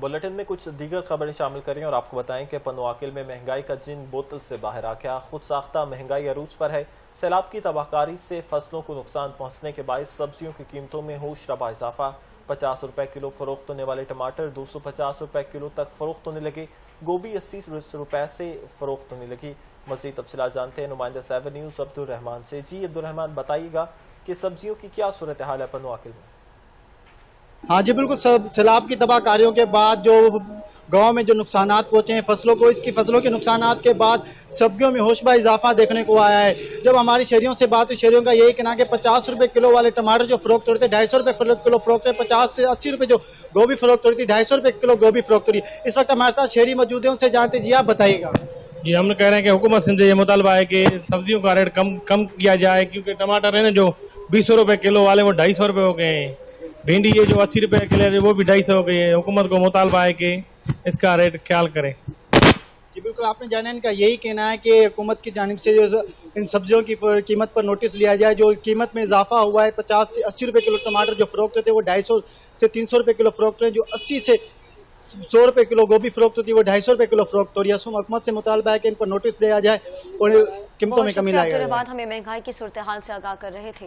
Bulletin में कुछ दीगर खबरें शामिल करें और आपको बताएं कि पनवाकिल में महंगाई का जिन बोतल से बाहर आ गया। खुद साख्ता महंगाई अरूज पर है। सैलाब की तबाहकारी से फसलों को नुकसान पहुंचने के बायस सब्जियों की कीमतों में होश रबा इजाफा। 50 रुपए किलो फरोख्त होने वाले टमाटर 250 रुपए किलो तक फरोख्त होने लगे। गोभी 80 रुपए से फरोख्त होने लगी। मज़ीद तफसीलात जानते हैं नुमाइंदा 7 न्यूज़ अब्दुल रहमान से। जी अब्दुल रहमान, बताइएगा कि सब्जियों की क्या सूरत हाल है पनवाकिल में? हाँ जी बिल्कुल, सैलाब की तबाहकारियों के बाद जो गांव में जो नुकसानात पहुंचे हैं फसलों को, इसकी फसलों के नुकसानात के बाद सब्जियों में होशबा इजाफा देखने को आया है। जब हमारी शहरियों से बात हुई, शहरियों का यही कहना है कि 50 रुपए किलो वाले टमाटर जो फरोख्त हो रहे थे 250 रुपए किलो फरोख्त है। 50 से 80 रुपए जो गोभी फरोख्त हो रही थी 250 रुपए किलो गोभी फरोख्त हो रही है। इस वक्त हमारे साथ शहरी मौजूद है, उनसे जानते जी, आप बताइएगा। जी, हम कह रहे हैं कि हुकूमत से ये मुतालबा है कि सब्जियों का रेट कम किया जाए, क्योंकि टमाटर है ना जो 20 रुपए किलो वाले वो 250 रुपए हो गए हैं। भिंडी ये जो 80 रुपए किलो है वो भी 250 हो गई है। हुकूमत को मुतालबा है कि इसका रेट ख्याल करें। जी बिल्कुल, आपने जाना, इनका यही कहना है कि हुकूमत की जानिब से जो इन सब्जियों की कीमत पर नोटिस लिया जाए। जो कीमत में इजाफा हुआ है, 50 से 80 रुपए किलो टमाटर जो फरोख्त होते वो 250 से 300 रुपए किलो फरोख्त है। जो 80 से 100 रुपए किलो गोभी फरोख्त होती है वो 250 रुपए किलो फरोख्त हो रही है। हुकूमत से मुतालबा है कि इन पर नोटिस लिया जाए और कीमतों में कमी लाई जाए। हमें महंगाई की सूरत हाल से आगाह कर रहे थे।